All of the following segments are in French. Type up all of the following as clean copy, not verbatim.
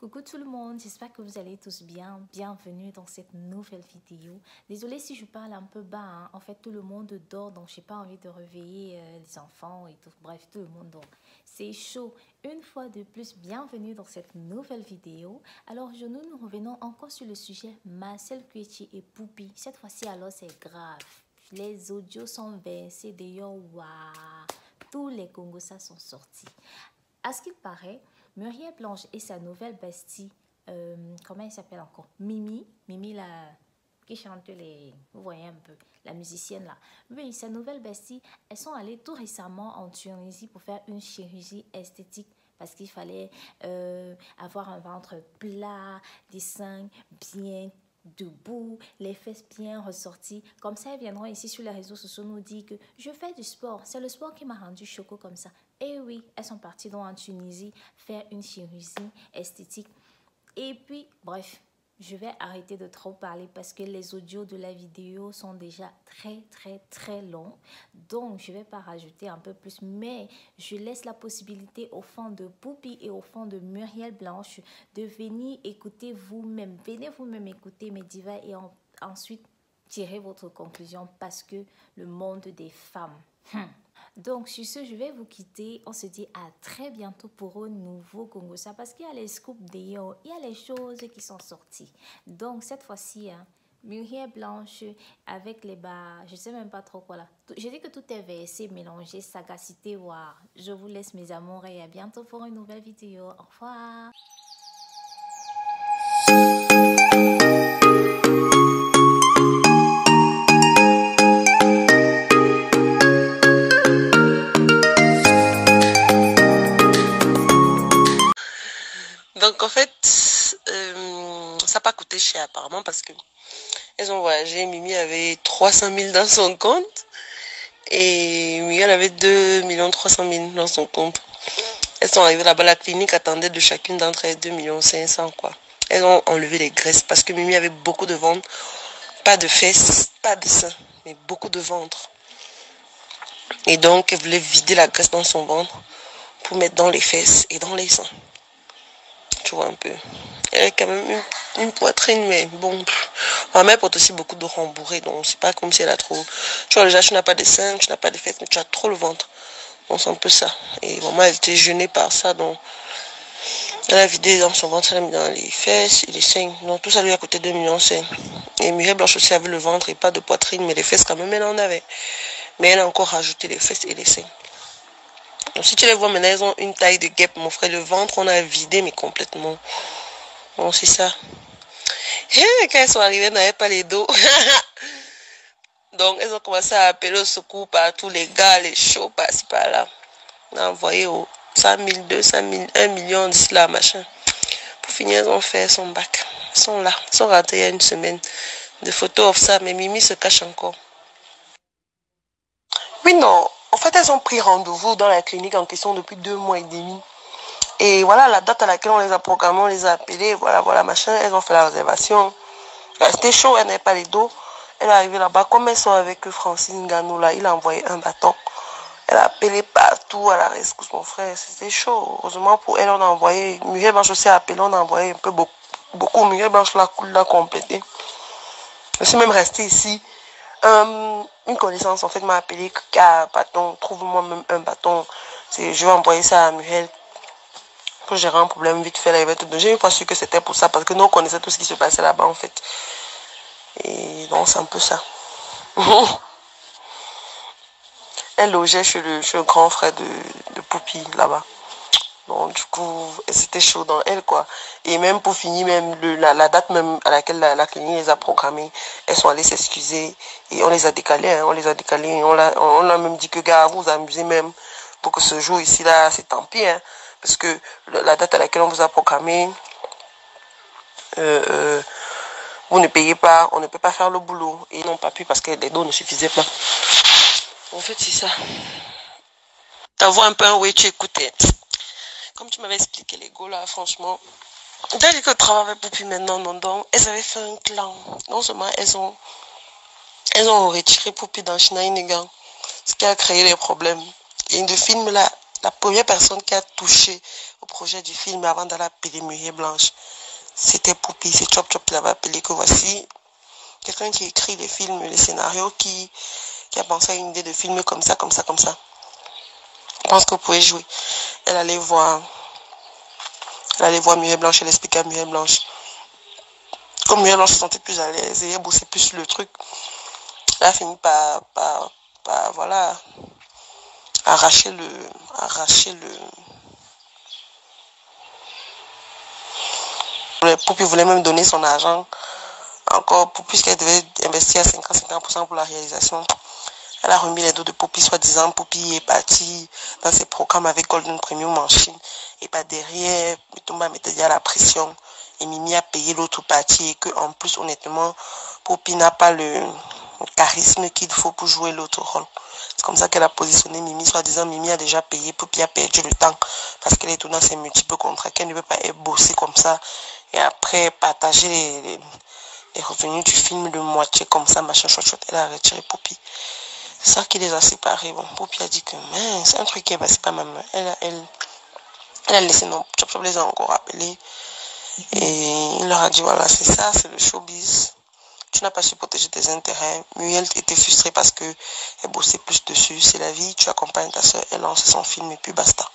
Coucou tout le monde, j'espère que vous allez tous bien. Bienvenue dans cette nouvelle vidéo. Désolée si je parle un peu bas, hein. En fait tout le monde dort donc j'ai pas envie de réveiller les enfants et tout. Bref, tout le monde dort. C'est chaud. Une fois de plus, bienvenue dans cette nouvelle vidéo. Alors nous revenons encore sur le sujet Marcel Kouetchi et Poupi. Cette fois-ci alors c'est grave. Les audios sont versés d'ailleurs, waouh. Tous les Congosas sont sortis. À ce qu'il paraît, Muriel Blanche et sa nouvelle bestie, comment elle s'appelle encore? Mimi la qui chante les... Vous voyez un peu, la musicienne là. Oui, sa nouvelle bestie, elles sont allées tout récemment en Tunisie pour faire une chirurgie esthétique parce qu'il fallait avoir un ventre plat, des seins bien debout, les fesses bien ressorties. Comme ça, elles viendront ici sur les réseaux sociaux nous dire que je fais du sport. C'est le sport qui m'a rendu choco comme ça. Et oui, elles sont parties donc en Tunisie faire une chirurgie esthétique. Et puis, bref, je vais arrêter de trop parler parce que les audios de la vidéo sont déjà très longs. Donc, je ne vais pas rajouter un peu plus. Mais je laisse la possibilité aux fans de Poupi et aux fans de Muriel Blanche de venir écouter vous-même. Venez vous-même écouter mes divas et ensuite tirer votre conclusion parce que le monde des femmes... Donc, sur ce, je vais vous quitter. On se dit à très bientôt pour un nouveau Congossa parce qu'il y a les scoops d'ailleurs, il y a les choses qui sont sorties. Donc, cette fois-ci, hein, Muriel Blanche avec les bas, je sais même pas trop quoi là. Je dis que tout est versé, mélangé, sagacité, waouh. Je vous laisse mes amours et à bientôt pour une nouvelle vidéo. Au revoir. Donc en fait, ça n'a pas coûté cher apparemment parce que elles ont voyagé. Mimi avait 300 000 dans son compte et Miguel avait 2 300 000 dans son compte. Elles sont arrivées là-bas, la clinique attendait de chacune d'entre elles 2 500 000 quoi. Elles ont enlevé les graisses parce que Mimi avait beaucoup de ventre, pas de fesses, pas de seins, mais beaucoup de ventre. Et donc elle voulait vider la graisse dans son ventre pour mettre dans les fesses et dans les seins. Tu vois un peu. Elle a quand même une poitrine, mais bon. Ma mère porte aussi beaucoup de rembourrés, donc c'est pas comme si elle a trop. Tu vois, déjà, tu n'as pas de seins, tu n'as pas de fesses, mais tu as trop le ventre. Donc c'est un peu ça. Et maman, elle était gênée par ça, donc elle a vidé dans son ventre, elle a mis dans les fesses et les seins. Donc tout ça lui a coûté 2,5 millions. Et Mireille Blanche aussi avait le ventre et pas de poitrine, mais les fesses quand même, elle en avait. Mais elle a encore rajouté les fesses et les seins. Donc si tu les vois maintenant, elles ont une taille de guêpe, mon frère. Le ventre, on a vidé, mais complètement. Bon, c'est ça. Et quand elles sont arrivées, elles n'avaient pas les dos. Donc, elles ont commencé à appeler au secours partout, les gars, les chauds, par-ci, par-là. On a envoyé au 100 000, 200 000, 1 million d'ici là, machin. Pour finir, elles ont fait son bac. Elles sont là. Elles sont rentrées il y a une semaine. Des photos of ça, mais Mimi se cache encore. Oui, non. En fait, elles ont pris rendez-vous dans la clinique en question depuis 2 mois et demi. Et voilà la date à laquelle on les a programmés, on les a appelés, voilà, machin. Elles ont fait la réservation. C'était chaud, elle n'avait pas les dos. Elle est arrivée là-bas, comme elles sont avec Francine Gano, là, il a envoyé un bâton. Elle a appelé partout à la rescousse, mon frère. C'était chaud. Heureusement pour elle, on a envoyé. Muriel Blanche aussi a appelé, on a envoyé un peu beaucoup. Muriel Blanche l'a complété. Je suis même restée ici. Une connaissance, en fait, m'a appelé. Bâton, trouve-moi même un bâton. Je vais envoyer ça à Muriel. Pour gérer un problème vite fait, là, il va te donner. J'ai pas su que c'était pour ça, parce que nous, on connaissait tout ce qui se passait là-bas, en fait. Et donc, c'est un peu ça. Elle logeait chez le grand frère de Poupi, là-bas. Donc, du coup, c'était chaud dans elle, quoi. Et même pour finir, même la date même à laquelle la clinique les a programmées, elles sont allées s'excuser. Et on les a décalées, hein, on les a décalées. On a même dit que, gars, vous vous amusez même pour que ce jour ici, là, c'est tant pis, hein. Parce que la date à laquelle on vous a programmé, vous ne payez pas, on ne peut pas faire le boulot. Et ils n'ont pas pu parce que les dos ne suffisaient pas. En fait, c'est ça. T'envoies un peu un oui, tu écoutes. Comme tu m'avais expliqué les go là, franchement. Dès que je travaille avec Poupi maintenant, non, elles avaient fait un clan. Non seulement elles ont retiré Poupi dans Chinaïnegan, ce qui a créé des problèmes. Et de film là, La première personne qui a touché au projet du film avant d'aller appeler Muriel Blanche, c'était Poupie. C'est Chop Chop qui l'avait appelé que voici quelqu'un qui écrit les films, les scénarios, qui a pensé à une idée de film comme ça, comme ça, comme ça. Je pense que vous pouvez jouer. Elle allait voir Muriel Blanche, elle expliquait à Muriel Blanche. Comme Muriel Blanche se sentait plus à l'aise et elle bossait plus sur le truc, elle a fini par voilà, arracher le, Poupie voulait même donner son argent encore, puisqu'elle devait investir à 50% pour la réalisation. Elle a remis les dos de Poupie, soi-disant. Poupie est partie dans ses programmes avec Golden Premium en Chine. Et pas derrière, Mitumba mettait déjà la pression. Et Mimi a payé l'autre partie. Et que, en plus, honnêtement, Poupie n'a pas le charisme qu'il faut pour jouer l'autre rôle. C'est comme ça qu'elle a positionné Mimi, soi-disant. Mimi a déjà payé, Poupie a perdu le temps. Parce qu'elle est dans ses multiples contrats, qu'elle ne peut pas bosser comme ça. Et après, partager les revenus du film de moitié comme ça, machin, chouette, chouette. Elle a retiré Poupie. C'est ça qui les a séparés. Bon, Poupie a dit que, c'est un truc qui est passé par ma main. Elle a laissé, non, Chop Chop les a encore appelés. Et il leur a dit, voilà, c'est ça, c'est le showbiz. Tu n'as pas su protéger tes intérêts. Muriel était frustrée parce que elle bossait plus dessus. C'est la vie, tu accompagnes ta soeur, elle lance son film et puis basta.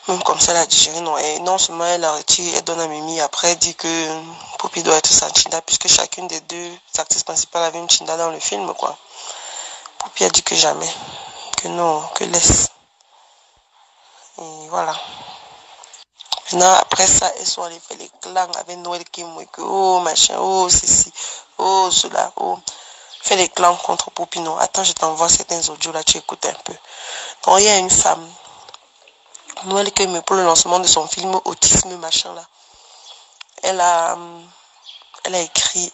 Même comme ça, elle a digéré, non. Et non seulement elle a retiré, elle donne à Mimi. Après, elle dit que Poupie doit être sa Chinda, puisque chacune des deux actrices principales avait une Chinda dans le film, quoi. Poupie a dit que jamais, que non, que laisse. Et voilà. Maintenant, après ça, elles sont allées faire les clans avec Noël Kimwe, que oh machin, oh ceci, oh cela, oh. Fait les clans contre Poupie, non. Attends, je t'envoie certains audios là, tu écoutes un peu. Donc, il y a une femme, Noël Kimwe, pour le lancement de son film Autisme, machin là. Elle a écrit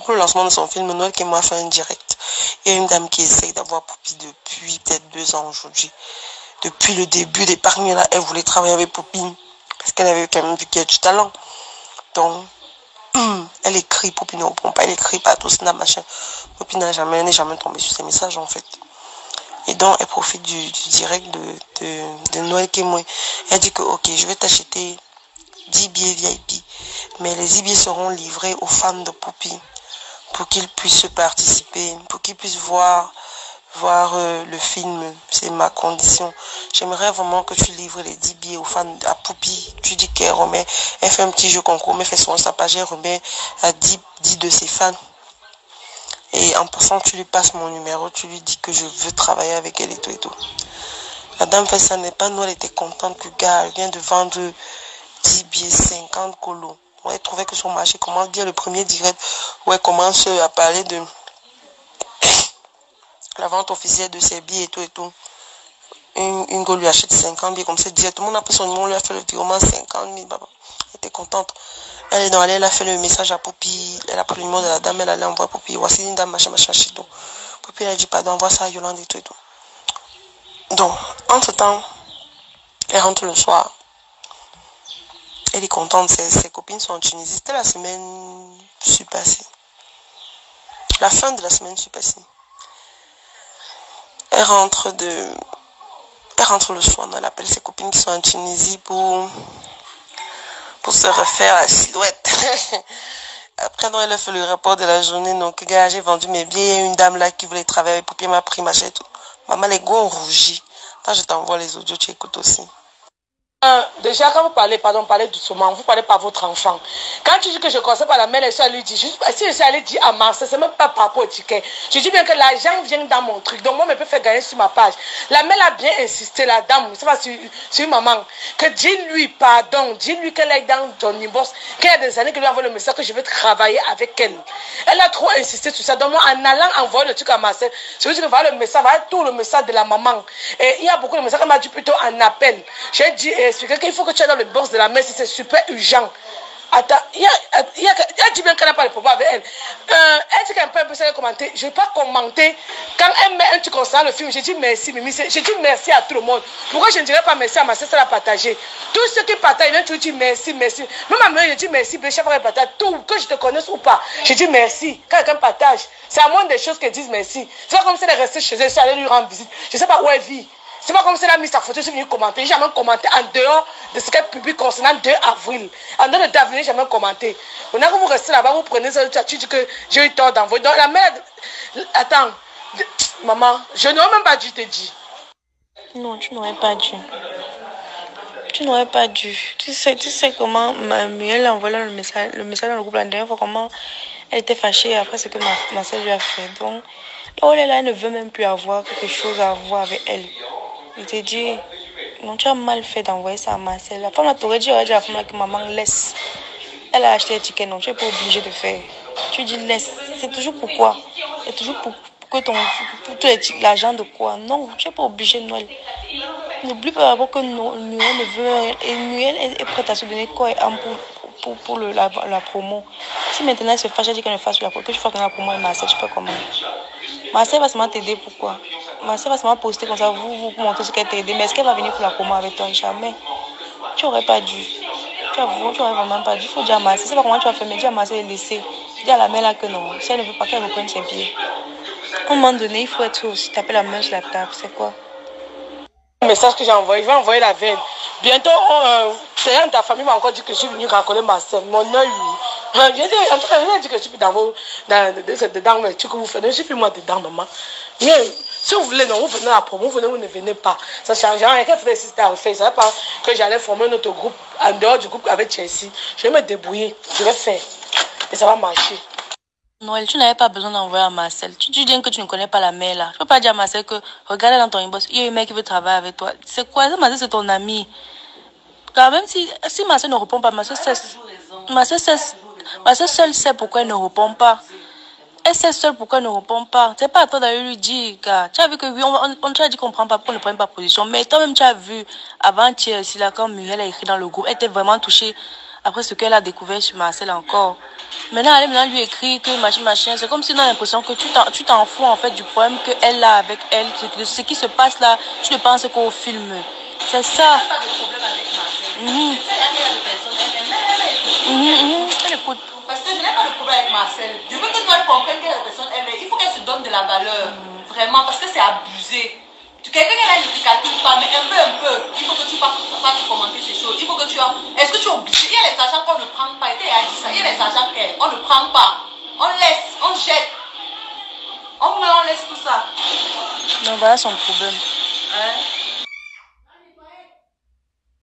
pour le lancement de son film, Noël Kimwe a fait un direct. Il y a une dame qui essaye d'avoir Poupie depuis peut-être 2 ans aujourd'hui. Depuis le début des parmi là, elle voulait travailler avec Poupie parce qu'elle avait quand même vu qu'il y a du talent. Donc, elle écrit, Poupie ne répond pas, elle écrit partout, snap, machin. Poupie n'est jamais tombée sur ses messages en fait. Et donc, elle profite du direct de Noël Kimwe. Elle dit que, ok, je vais t'acheter 10 billets VIP, mais les 10 billets seront livrés aux fans de Poupie pour qu'ils puissent participer, pour qu'ils puissent voir le film. C'est ma condition. J'aimerais vraiment que tu livres les 10 billets aux fans à Poupie. Tu dis qu'elle remet, elle fait un petit jeu concours, mais fait sur sa page, elle remet à 10 de ses fans. Et en passant, tu lui passes mon numéro, tu lui dis que je veux travailler avec elle et tout et tout. La dame fait ça, n'est pas nous, elle était contente que le gars vient de vendre 10 billets, 50 colos. Elle trouvait que son marché commence bien le premier direct où elle commence à parler de la vente officielle de ses billets et tout et tout. Une go lui achète 50 billets comme ça, direct. Tout le monde a pris son numéro, lui a fait le virement 50 000. Elle était contente. Elle est dans elle a fait le message à Poupie. Elle a pris le numéro de la dame, elle allait envoyer Poupie. Voici une dame, machin, chez tout. Poupie, elle a dit, pardon, envoie ça à Yolande et tout et tout. Donc, entre-temps, elle rentre le soir. Elle est contente, ses copines sont en Tunisie. C'était la semaine passée. La fin de la semaine passée. Elle rentre le soir, elle appelle ses copines qui sont en Tunisie pour se refaire la silhouette. Après, donc, elle a fait le rapport de la journée. Donc, gars, j'ai vendu mes billets. Une dame là qui voulait travailler avec Poupie m'a pris, machin et tout. Maman, les gars ont rougi. Attends, je t'envoie les audios, tu écoutes aussi. Déjà, quand vous parlez doucement, vous parlez par votre enfant. Quand tu dis que je conseille par la mère, elle lui dit, si je suis allée dire à Marseille, c'est même pas par rapport au ticket. Je dis bien que l'argent vient dans mon truc, donc moi, je peux faire gagner sur ma page. La mère a bien insisté, la dame, c'est pas sur maman, que dis-lui pardon, dis-lui qu'elle est dans ton inbox, qu'il y a des années qu'elle lui envoie le message que je vais travailler avec elle. Elle a trop insisté sur ça. Donc moi, en allant envoyer le truc à Marseille, je veux dire que voilà le message, voilà tout le message de la maman. Et il y a beaucoup de messages qu'elle m'a dit plutôt en appel. J'ai dit, expliquer qu'il faut que tu aies dans le box de la mère si c'est super urgent. Attends, il y a dit bien qu'elle n'a pas de problème avec elle. Elle dit qu'elle peut commenter. Je ne vais pas commenter. Quand elle met un truc concernant le film, je dis merci, Mimi. Je dis merci à tout le monde. Pourquoi je ne dirais pas merci à ma soeur, elle a partagé. Tous ceux qui partagent, ils viennent toujours dire merci, merci. Même à moi, je dis merci, chaque fois qu'elle partage, tout, que je te connaisse ou pas, je dis merci. Quand quelqu'un partage, c'est à moi des choses qu'elle disent merci. C'est pas comme si elle est restée chez elle, si elle allait lui rendre visite. Je ne sais pas où elle vit. C'est pas comme si elle a mis sa photo, je suis venue commenter. J'ai jamais commenté en dehors de ce qu'elle publie concernant 2 avril. En dehors de d'avril, j'ai jamais commenté. Maintenant que vous restez là-bas, vous prenez ça, tu dis que j'ai eu tort d'envoyer. Donc la mère. Attends, maman, je n'aurais même pas dû te dire. Non, tu n'aurais pas dû. Tu n'aurais pas dû. Tu sais comment Muriel a envoyé le message dans le groupe la dernière fois, comment elle était fâchée après ce que ma soeur lui a fait. Donc, oh là là, elle ne veut même plus avoir quelque chose à voir avec elle. Je te dis, non, tu as mal fait d'envoyer ça à Marcel. La femme t'aurait dit à la femme que maman laisse. Elle a acheté les tickets, non, tu n'es pas obligé de faire. Tu dis laisse. C'est toujours pourquoi. C'est toujours pour que l'argent de quoi. Non, tu n'es pas obligé, Noël. N'oublie pas d'abord que Muriel ne veut rien. Et Muriel est prête à se donner quoi pour la promo. Si maintenant elle se fâche, elle dit qu'elle ne fasse la promo, que je fasse la promo et Marcel, je sais pas comment. Marcel va seulement t'aider, pourquoi? Marcel va seulement poster comme ça, vous montrer ce qu'elle t'a aidé. Mais est-ce qu'elle va venir pour la promo avec toi? Jamais. Tu n'aurais pas dû. Tu n'aurais vraiment pas dû. Il faut dire à Marcel. Je sais pas comment tu vas faire, mais dis à Marcel de laisser. Dis à la mère là que non. Si elle ne veut pas qu'elle reprenne ses pieds. À un moment donné, il faut être aussi taper la main sur la table. C'est quoi? Le message que j'ai envoyé, je vais envoyer la veille. Bientôt, quelqu'un de ta famille m'a encore dit que je suis venue raconter Marcel. Mon œil, j'ai dit que je suis dedans mais tu que vous faites, je suis moi dedans, maman. Mais si vous voulez, non, vous venez à la promo, vous venez, vous ne venez pas. Ça change rien. Quelqu'un fait si à refaire. Ça ne pas que j'allais former un autre groupe en dehors du groupe avec Chelsea. Je vais me débrouiller, je vais faire. Et ça va marcher. Noël, tu n'avais pas besoin d'envoyer à Marcel. Tu dis que tu ne connais pas la mère là. Je ne peux pas dire à Marcel que regarde dans ton inbox, il y a un mec qui veut travailler avec toi. C'est quoi ça? Marcel, c'est ton ami. Quand même, si Marcel ne répond pas, Marcel seul sait pourquoi il ne répond pas. Elle sait seule pourquoi elle ne répond pas. C'est pas à toi d'aller lui dire, gars. Tu as vu que oui, on t'a dit qu'on prend pas, qu'on ne prenne pas position. Mais toi-même, tu as vu avant-hier, ici, là, quand Muriel a écrit dans le groupe, elle était vraiment touchée après ce qu'elle a découvert sur Marcel encore. Maintenant, elle lui écrit que machin. C'est comme si on a l'impression que tu t'en fous en fait du problème qu'elle a avec elle. Ce qui se passe là, tu ne penses qu'au film. C'est ça. Elle écoute. Parce que je n'ai pas de problème avec Marcel. Je veux que toi tu comprennes que la personne elle est. Il faut qu'elle se donne de la valeur. Vraiment, parce que c'est abusé. Quelqu'un qui a dit calcule pas, mais un peu. Il faut que tu passes commenter ces choses. Il faut que tu as. Est-ce que tu es obligé? Il y a les agents qu'on ne prend pas. Il a dit ça. Il y a les agents qu'on ne prend pas. On laisse, on jette. On laisse tout ça. Donc voilà son problème. Hein?